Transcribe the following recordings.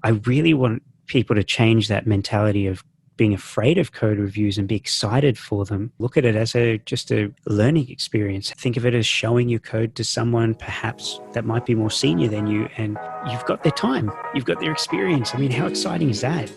I really want people to change that mentality of being afraid of code reviews and be excited for them. Look at it as just a learning experience. Think of it as showing your code to someone perhaps that might be more senior than you, and you've got their time, you've got their experience. I mean, how exciting is that?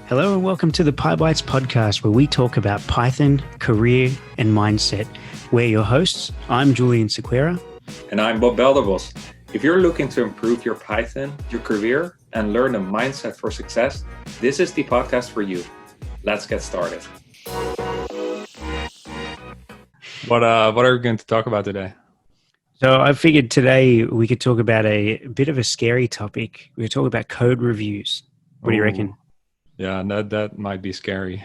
Hello and welcome to the PyBites podcast, where we talk about Python, career, and mindset. We're your hosts. I'm Julian Sequeira. And I'm Bob Belderbos. If you're looking to improve your Python, your career, and learn a mindset for success, this is the podcast for you. Let's get started. What are we going to talk about today? So I figured today we could talk about a bit of a scary topic. We could talk about code reviews. What do you reckon? Yeah, that might be scary.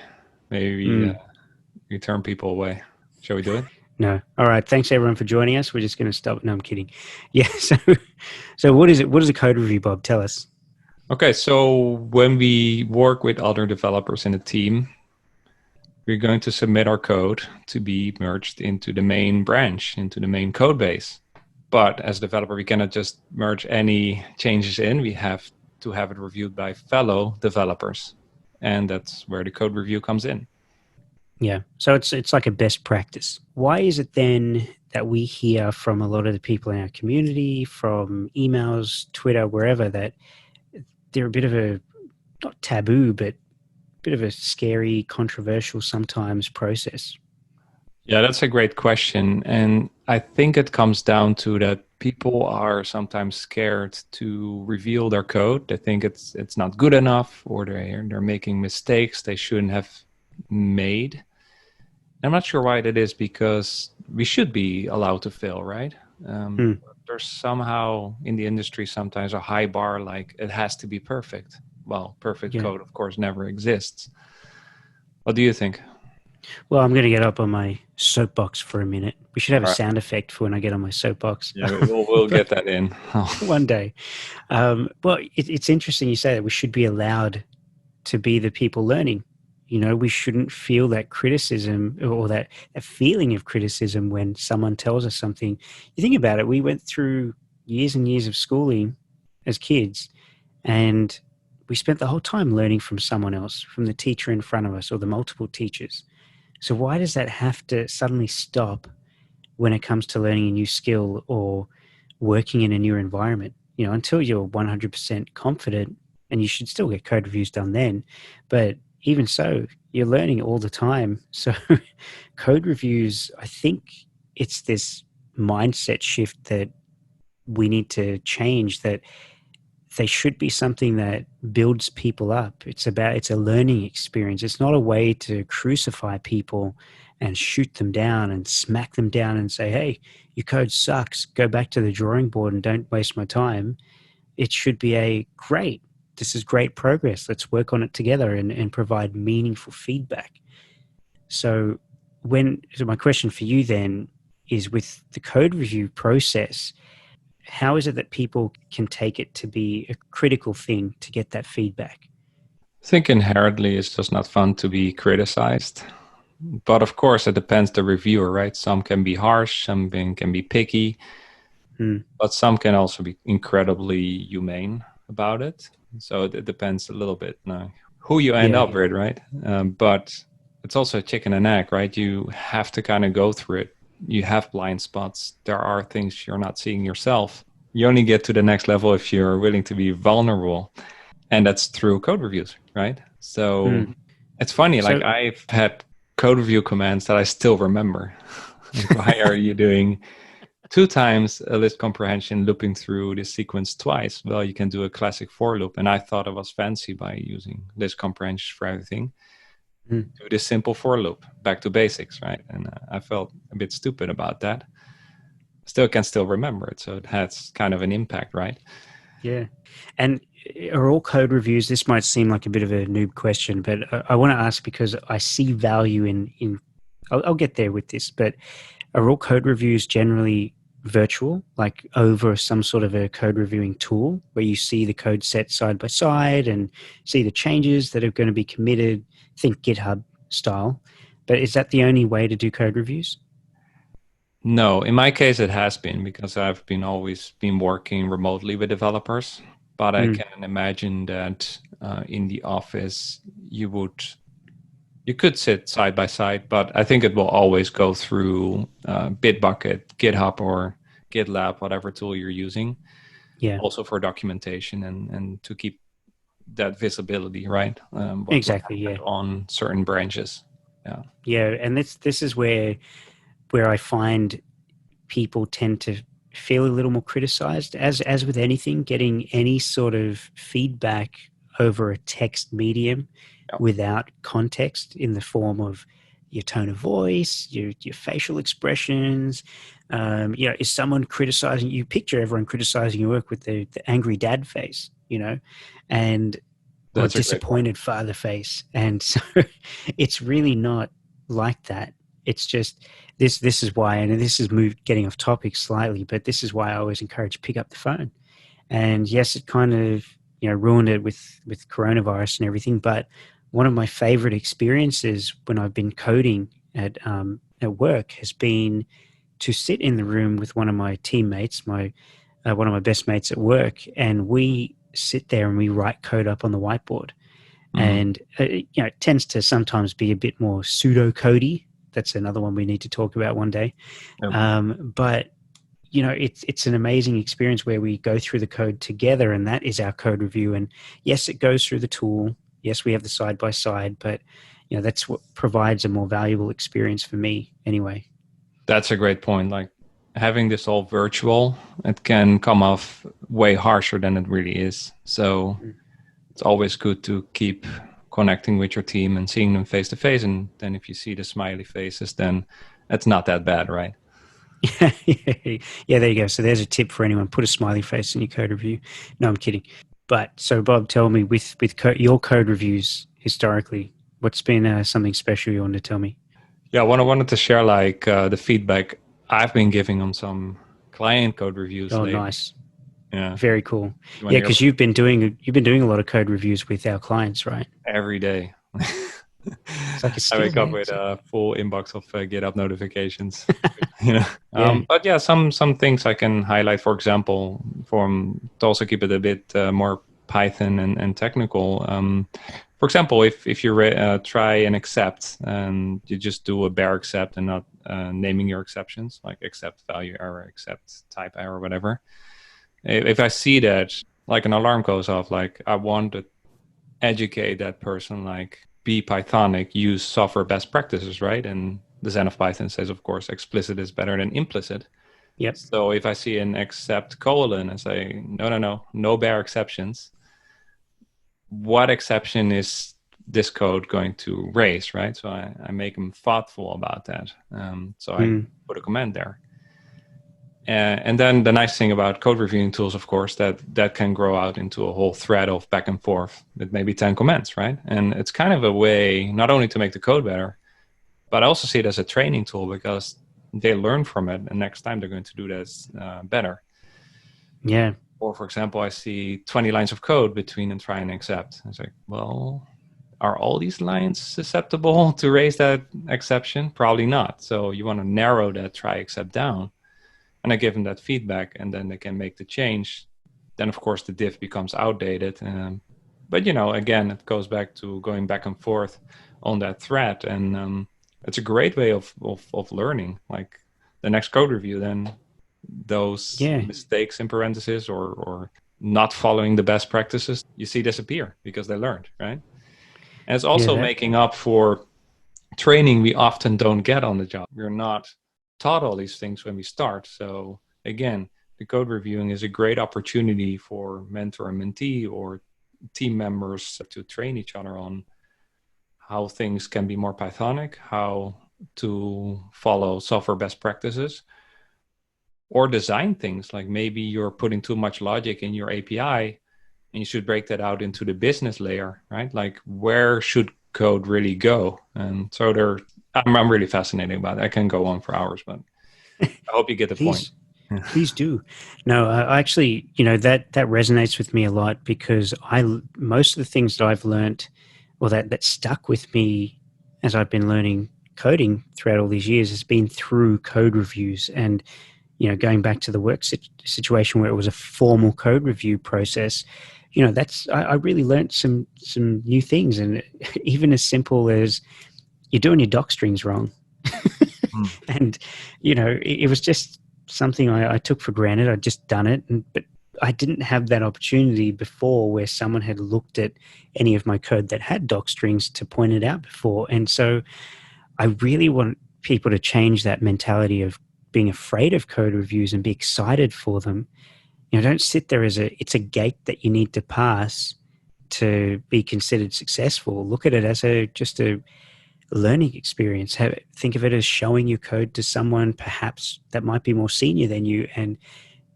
Maybe you turn people away. Shall we do it? No. All right. Thanks everyone for joining us. We're just going to stop. No, I'm kidding. Yeah. So what is it? What is a code review, Bob? Tell us. Okay. So when we work with other developers in a team, we're going to submit our code to be merged into the main branch, into the main code base. But as a developer, we cannot just merge any changes in. We have to have it reviewed by fellow developers. And that's where the code review comes in. Yeah. So it's like a best practice. Why is it then that we hear from a lot of the people in our community, from emails, Twitter, wherever, that they're a bit of a, not taboo, but a bit of a scary, controversial sometimes process? Yeah, that's a great question. And I think it comes down to that people are sometimes scared to reveal their code. They think it's not good enough, or they're making mistakes they shouldn't have made. I'm not sure why that is, because we should be allowed to fail, right? There's somehow in the industry sometimes a high bar, like it has to be perfect. Well, perfect code, of course, never exists. What do you think? Well, I'm going to get up on my soapbox for a minute. We should have a sound effect for when I get on my soapbox. Yeah, we'll get that in. One day. Well, it's interesting you say that we should be allowed to be the people learning. You know, we shouldn't feel that criticism or that feeling of criticism when someone tells us something. You think about it, we went through years and years of schooling as kids, and we spent the whole time learning from someone else, from the teacher in front of us or the multiple teachers. So why does that have to suddenly stop when it comes to learning a new skill or working in a new environment? You know, until you're 100% confident, and you should still get code reviews done then, but even so, you're learning all the time. So code reviews, I think it's this mindset shift that we need to change, that they should be something that builds people up. It's a learning experience. It's not a way to crucify people and shoot them down and smack them down and say, hey, your code sucks. Go back to the drawing board and don't waste my time. It should be this is great progress. Let's work on it together and provide meaningful feedback. So my question for you then is, with the code review process, how is it that people can take it to be a critical thing to get that feedback? I think inherently it's just not fun to be criticized. But of course, it depends the reviewer, right? Some can be harsh, some can be picky, but some can also be incredibly humane about it. So it depends a little bit who you end up with, right? But it's also a chicken and egg, right? You have to kind of go through it. You have blind spots. There are things you're not seeing yourself. You only get to the next level if you're willing to be vulnerable. And that's through code reviews, right? So it's funny, like I've had code review commands that I still remember. Why are you doing 2 times a list comprehension looping through the sequence twice? Well, you can do a classic for loop. And I thought it was fancy by using list comprehension for everything. Do this simple for loop, back to basics, right? And I felt a bit stupid about that. Can still remember it. So it has kind of an impact, right? Yeah. And are all code reviews, this might seem like a bit of a noob question, but I want to ask because I see value in I'll get there with this, but are all code reviews generally virtual, like over some sort of a code reviewing tool where you see the code set side by side and see the changes that are going to be committed, think GitHub style? But is that the only way to do code reviews? No, in my case, it has been because I've been always been working remotely with developers. But I Mm, can imagine that in the office you could sit side by side, but I think it will always go through Bitbucket, GitHub, or GitLab, whatever tool you're using, yeah, also for documentation and to keep that visibility, right? What exactly. Yeah, happened on certain branches. Yeah. yeah, and this is where I find people tend to feel a little more criticized. As with anything, getting any sort of feedback over a text medium Yeah. without context in the form of your tone of voice, your facial expressions. Is someone criticizing you? Picture everyone criticizing your work with the angry dad face, and or That's a great point. disappointed father face. And so it's really not like that. It's just this is why, and this is getting off topic slightly, but this is why I always encourage pick up the phone. And yes, it kind of ruined it with coronavirus and everything. But one of my favorite experiences when I've been coding at work has been to sit in the room with one of my teammates, one of my best mates at work, and we sit there and we write code up on the whiteboard. Mm-hmm. And it tends to sometimes be a bit more pseudo codey. That's another one we need to talk about one day. Yep. But it's an amazing experience where we go through the code together, and that is our code review. And yes, it goes through the tool. Yes, we have the side by side, but that's what provides a more valuable experience for me anyway. That's a great point. Like having this all virtual, it can come off way harsher than it really is. So it's always good to keep connecting with your team and seeing them face to face. And then if you see the smiley faces, then it's not that bad, right? Yeah, there you go. So there's a tip for anyone: put a smiley face in your code review. No, I'm kidding. But so Bob, tell me with your code reviews historically, what's been something special you want to tell me? Yeah, I wanted to share like the feedback I've been giving on some client code reviews Oh, lately. nice. Yeah, Very cool. you want Yeah, to hear because about you've been doing a lot of code reviews with our clients, right? every day. It's like a I skill, wake up man. with a full inbox of GitHub notifications. you know, Yeah. but yeah, some things I can highlight. For example, to also keep it a bit more Python and technical. For example, if you try and accept, and you just do a bare accept and not naming your exceptions, like accept value error, accept type error, whatever. If I see that, like an alarm goes off, like I want to educate that person, like be Pythonic, use software best practices, right? And the Zen of Python says, of course, explicit is better than implicit. Yep. So if I see an accept colon and say, no bare exceptions, what exception is this code going to raise, right? So I make them thoughtful about that. So I Mm. put a comment there. And then the nice thing about code reviewing tools, of course, that can grow out into a whole thread of back and forth with maybe 10 comments, right? And it's kind of a way not only to make the code better, but I also see it as a training tool because they learn from it, and next time they're going to do this better. Yeah. Or, for example, I see 20 lines of code between and try and accept. It's like, well, are all these lines susceptible to raise that exception? Probably not. So you want to narrow that try accept down. And I give them that feedback, and then they can make the change. Then, of course, the diff becomes outdated. But, again, it goes back to going back and forth on that thread. And it's a great way of learning. Like the next code review, then those Yeah. mistakes in parentheses or not following the best practices, you see disappear because they learned, right? And it's Yeah. also That. making up for training we often don't get on the job. We're not taught all these things when we start. So again, the code reviewing is a great opportunity for mentor and mentee or team members to train each other on how things can be more Pythonic, how to follow software best practices, or design things. Like maybe you're putting too much logic in your API and you should break that out into the business layer, right? Like where should code really go? And so I'm really fascinated about it. I can go on for hours, but I hope you get the point. Please. Please do. No, actually, that resonates with me a lot because most of the things that I've learned, or that stuck with me as I've been learning coding throughout all these years has been through code reviews. And, going back to the work situation where it was a formal code review process, I really learned some new things. And even as simple as you're doing your doc strings wrong. And, it was just something I took for granted. I'd just done it. But I didn't have that opportunity before where someone had looked at any of my code that had doc strings to point it out before. And so I really want people to change that mentality of being afraid of code reviews and be excited for them. Don't sit there as it's a gate that you need to pass to be considered successful. Look at it as just a learning experience. Think of it as showing your code to someone perhaps that might be more senior than you, and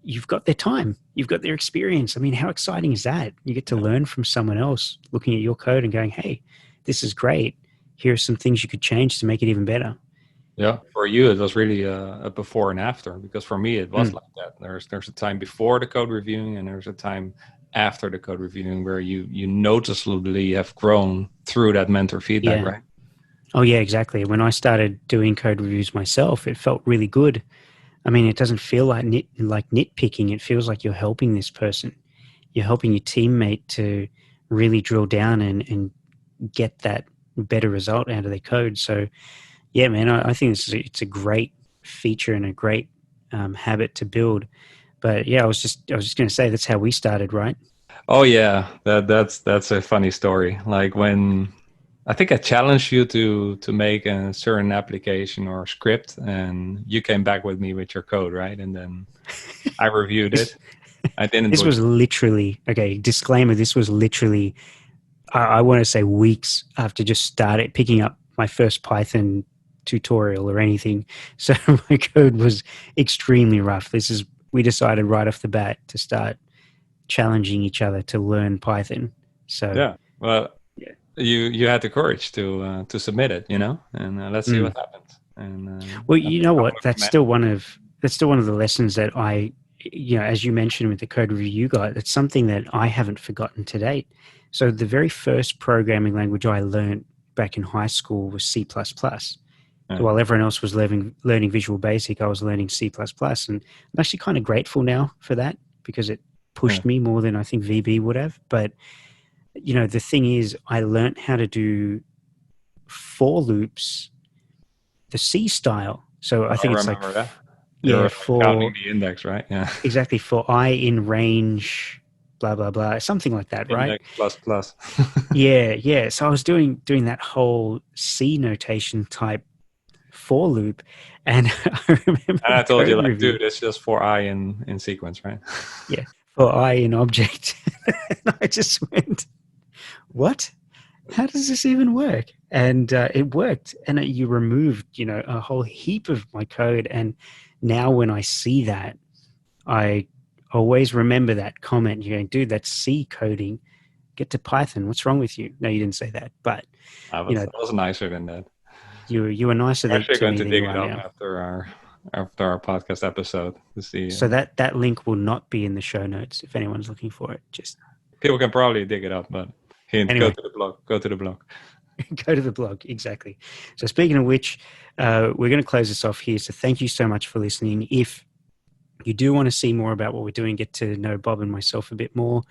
you've got their time, you've got their experience. I mean, how exciting is that? You get to learn from someone else looking at your code and going, hey, this is great. Here are some things you could change to make it even better. Yeah, for you it was really a before and after, because for me it was like that. There's a time before the code reviewing and there's a time after the code reviewing where you noticeably have grown through that mentor feedback, right? Oh yeah, exactly. When I started doing code reviews myself, it felt really good. I mean, it doesn't feel like nitpicking. It feels like you're helping this person. You're helping your teammate to really drill down and get that better result out of their code. So yeah, man, I think it's a great feature and a great habit to build. But yeah, I was just going to say that's how we started, right? Oh yeah, that's a funny story. Like when I think I challenged you to make a certain application or script, and you came back with me with your code, right? And then I reviewed it. I didn't. This was literally, okay, disclaimer. This was literally, I want to say weeks after just started picking up my first Python tutorial or anything. So my code was extremely rough. We decided right off the bat to start challenging each other to learn Python. So yeah, well, yeah. You had the courage to submit it, and let's see what happens. And well, you know what? That's still one of the lessons that I, as you mentioned with the code review you got, it's something that I haven't forgotten to date. So the very first programming language I learned back in high school was C++. So while everyone else was learning Visual Basic, I was learning C++. And I'm actually kind of grateful now for that because it pushed me more than I think VB would have. But, the thing is, I learned how to do for loops, the C style. So I think it's like, that. Yeah, for counting the index, right? Yeah, exactly, for I in range, blah blah blah, something like that, right? Index plus plus. yeah. So I was doing that whole C notation type for loop, and I remember. And I told you, like, dude, it's just for I in sequence, right? Yeah, for I in object. And I just went, what? How does this even work? And it worked. And you removed, a whole heap of my code. And now when I see that, I always remember that comment. You're going, dude, that's C coding. Get to Python. What's wrong with you? No, you didn't say that. But, I was nicer than that. You were nicer than to me. We're actually going to dig it up after our podcast episode to see. So that link will not be in the show notes if anyone's looking for it. Just people can probably dig it up, but anyway. Go to the blog. Go to the blog. Go to the blog, exactly. So speaking of which, we're going to close this off here. So thank you so much for listening. If you do want to see more about what we're doing, get to know Bob and myself a bit more,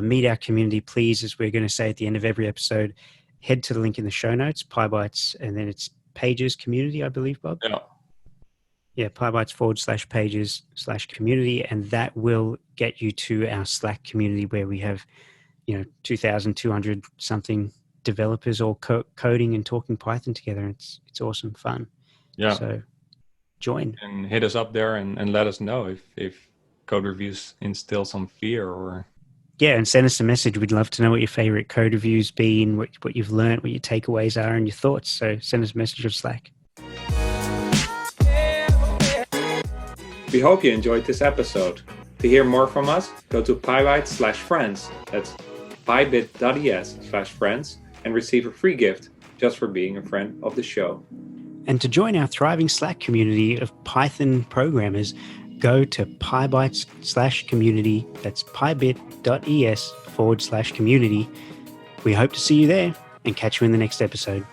meet our community, please, as we're going to say at the end of every episode, head to the link in the show notes, PyBites, and then it's Pages Community, I believe, Bob? Yeah, PyBites /pages/community, and that will get you to our Slack community where we have, 2,200 something developers all coding and talking Python together. It's awesome fun. Yeah. So join. And hit us up there and let us know if code reviews instill some fear or... Yeah, and send us a message. We'd love to know what your favorite code reviews been, what you've learned, what your takeaways are and your thoughts. So send us a message on Slack. We hope you enjoyed this episode. To hear more from us, go to PyBites/friends. That's pybit.es/friends and receive a free gift just for being a friend of the show. And to join our thriving Slack community of Python programmers, go to PyBites/community. That's pybit.es/community. We hope to see you there and catch you in the next episode.